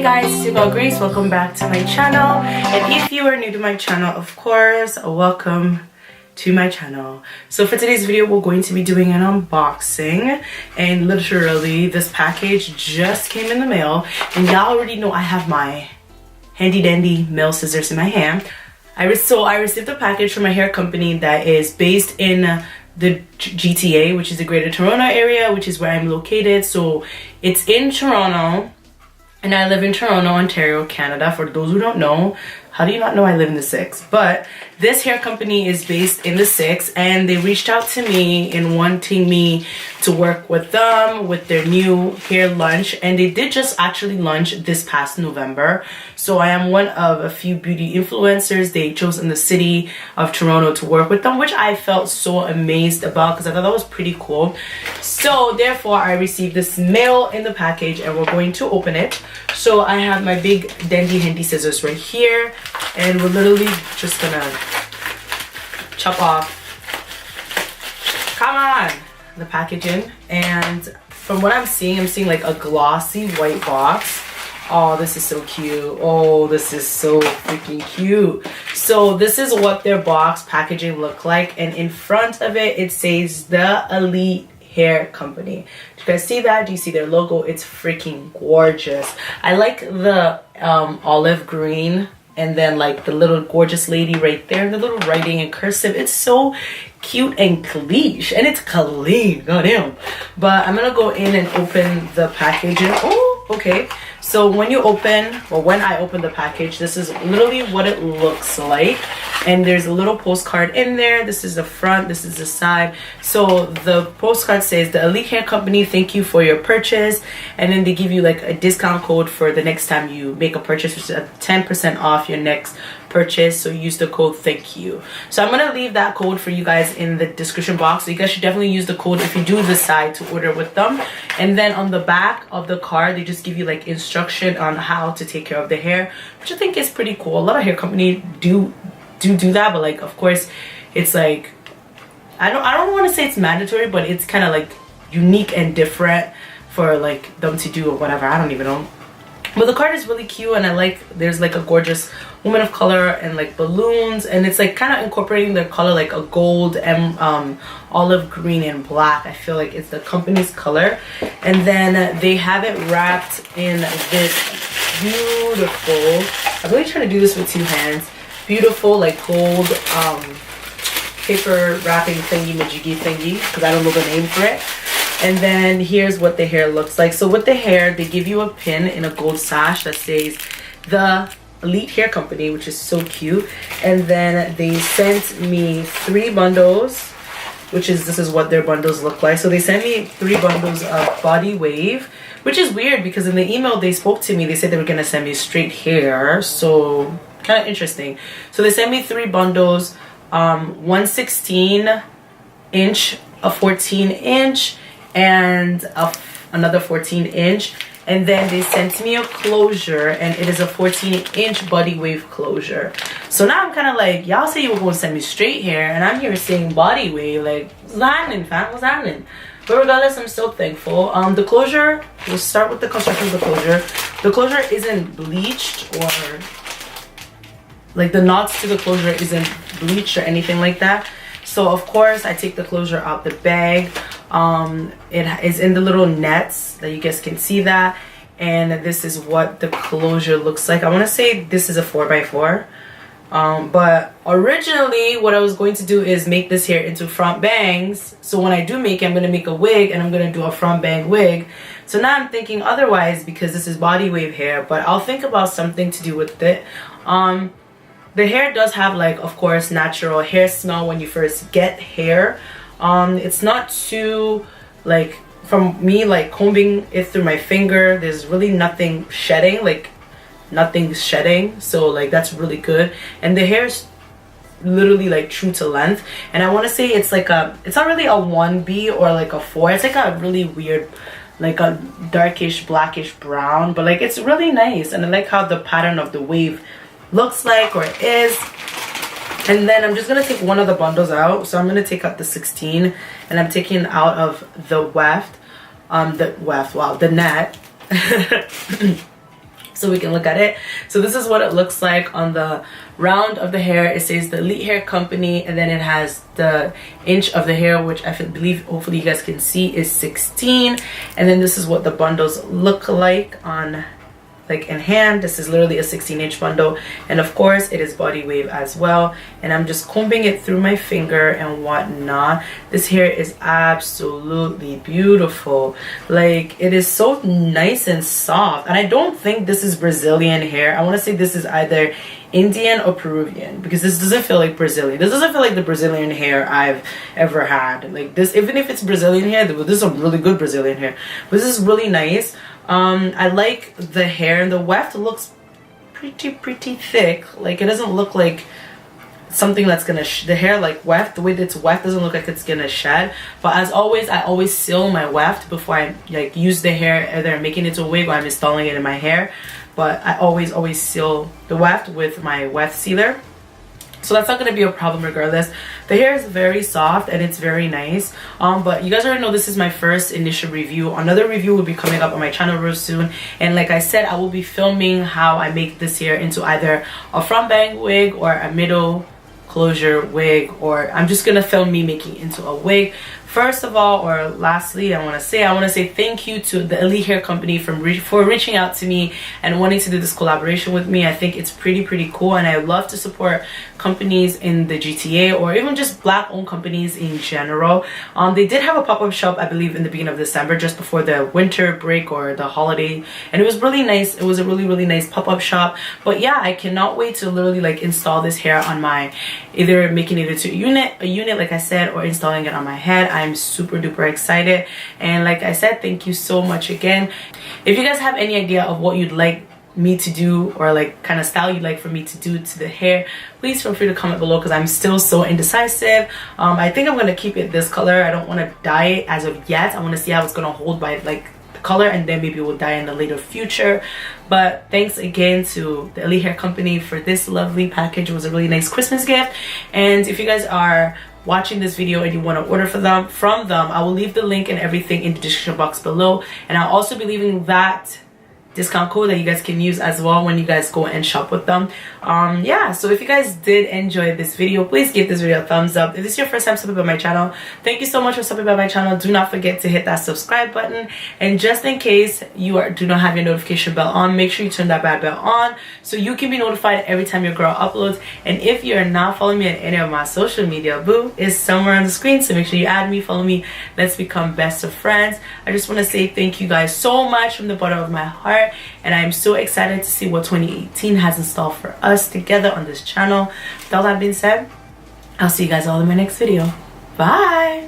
guys, it's your girl Grace. Welcome back to my channel. And if you are new to my channel, of course, welcome to my channel. So for today's video, we're going to be doing an unboxing, and literally this package just came in the mail, and y'all already know I have my handy dandy mail scissors in my hand. I received a package from a hair company that is based in the GTA, which is the Greater Toronto area, which is where I'm located. So it's in Toronto, and I live in Toronto, Ontario, Canada. For those who don't know, how do you not know I live in the 6? But this hair company is based in the 6, and they reached out to me in wanting me to work with them with their new hair lunch, and they did just actually launch this past November. So I am one of a few beauty influencers they chose in the city of Toronto to work with them, which I felt so amazed about because I thought that was pretty cool. So therefore I received this mail in the package, and we're going to open it. So I have my big dandy handy scissors right here, and we're literally just gonna chop off, come on, the packaging. And from what I'm seeing like a glossy white box. Oh, this is so cute. Oh, this is so freaking cute. So this is what their box packaging look like, and in front of it, it says the Elite Hair Company. Do you guys see that? Do you see their logo? It's freaking gorgeous. I like the olive green, and then like the little gorgeous lady right there, the little writing in cursive. It's so cute and cliche, and it's clean, goddamn. But I'm gonna go in and open the package, and oh, okay. So when you open, or when I open the package, this is literally what it looks like. And there's a little postcard in there. This is the front, this is the side. So the postcard says, the Elite Hair Company, thank you for your purchase. And then they give you like a discount code for the next time you make a purchase, which is 10% off your next purchase. So use the code thank you. So I'm gonna leave that code for you guys in the description box. So you guys should definitely use the code if you do decide to order with them. And then on the back of the card, they just give you like instruction on how to take care of the hair, which I think is pretty cool. A lot of hair companies do that, but like, of course, it's like, I don't want to say it's mandatory, but it's kind of like unique and different for like them to do or whatever. I don't even know. But the card is really cute, and I like, there's like a gorgeous woman of color and like balloons, and it's like kind of incorporating the color like a gold and olive green and black. I feel like it's the company's color. And then they have it wrapped in this beautiful, I'm really trying to do this with two hands, beautiful like gold paper wrapping thingy majiggy thingy, because I don't know the name for it. And then here's what the hair looks like. So with the hair, they give you a pin in a gold sash that says the Elite Hair Company, which is so cute. And then they sent me 3 bundles, which is, this is what their bundles look like. So they sent me 3 bundles of body wave, which is weird because in the email they spoke to me, they said they were gonna send me straight hair. So kind of interesting. So they sent me 3 bundles, one 16-inch, a 14-inch, and another 14-inch. And then they sent me a closure, and it is a 14-inch body wave closure. So now I'm kind of like, y'all say you were going to send me straight hair, and I'm here saying body wave. Like, what's happening, fam? What's happening? But regardless, I'm still thankful. The closure, we'll start with the construction of the closure. The closure isn't bleached, or like the knots to the closure isn't bleached or anything like that. So of course I take the closure out the bag. It is in the little nets that you guys can see that, and this is what the closure looks like. I want to say this is a 4x4, but originally what I was going to do is make this hair into front bangs. So when I do make it, I'm going to make a wig, and I'm going to do a front bang wig. So now I'm thinking otherwise because this is body wave hair, but I'll think about something to do with it. The hair does have like, of course, natural hair smell when you first get hair. It's not too, like, from me like combing it through my finger, there's really nothing shedding, like nothing's shedding. So like that's really good. And the hair's literally like true to length. And I want to say it's like a, it's not really a 1B or like a 4. It's like a really weird, like a darkish blackish brown, but like it's really nice. And I like how the pattern of the wave looks like, or is. And then I'm just gonna take one of the bundles out. So I'm gonna take out the 16, and I'm taking out of the weft, the net. so we can look at it. So this is what it looks like on the round of the hair. It says the Elite Hair Company, and then it has the inch of the hair, which I believe hopefully you guys can see is 16. And then this is what the bundles look like on in hand. This is literally a 16-inch bundle, and of course it is body wave as well. And I'm just combing it through my finger and whatnot. This hair is absolutely beautiful. Like, it is so nice and soft, and I don't think this is Brazilian hair. I want to say this is either Indian or Peruvian, because this doesn't feel like Brazilian. This doesn't feel like the Brazilian hair I've ever had. Like this, even if it's Brazilian hair, this is some really good Brazilian hair, but this is really nice. I like the hair, and the weft looks pretty thick. Like, it doesn't look like something that's gonna the hair, like weft, the way that it's weft doesn't look like it's gonna shed. But as always, I always seal my weft before I like use the hair, either I'm making it into a wig or I'm installing it in my hair. But I always seal the weft with my weft sealer, so that's not going to be a problem regardless. The hair is very soft and it's very nice. But you guys already know this is my first initial review. Another review will be coming up on my channel real soon, and like I said, I will be filming how I make this hair into either a front bang wig or a middle closure wig, or I'm just gonna film me making it into a wig. First of all, or lastly, I want to say thank you to the Elite Hair Company for reaching out to me and wanting to do this collaboration with me. I think it's pretty cool, and I love to support companies in the GTA or even just black owned companies in general. They did have a pop-up shop, I believe, in the beginning of December, just before the winter break or the holiday, and it was really nice. It was a really nice pop-up shop. But yeah, I cannot wait to literally like install this hair on my, either making it into a unit like I said, or installing it on my head. I'm super duper excited, and like I said, thank you so much again. If you guys have any idea of what you'd like me to do, or like kind of style you'd like for me to do to the hair, please feel free to comment below, because I'm still so indecisive. I think I'm going to keep it this color. I don't want to dye it as of yet. I want to see how it's going to hold by like the color, and then maybe we'll dye in the later future. But thanks again to the Elite Hair Company for this lovely package. It was a really nice Christmas gift. And if you guys are watching this video and you want to order from them, I will leave the link and everything in the description box below, and I'll also be leaving that discount code that you guys can use as well when you guys go and shop with them. Yeah, so if you guys did enjoy this video, please give this video a thumbs up. If this is your first time subbing by my channel, thank you so much for subbing by my channel. Do not forget to hit that subscribe button, and just in case you do not have your notification bell on, make sure you turn that bad bell on so you can be notified every time your girl uploads. And if you're not following me on any of my social media, boo is somewhere on the screen, so make sure you add me, follow me, let's become best of friends. I just want to say thank you guys so much from the bottom of my heart, and I'm so excited to see what 2018 has in store for us together on this channel. With all that being said, I'll see you guys all in my next video. Bye.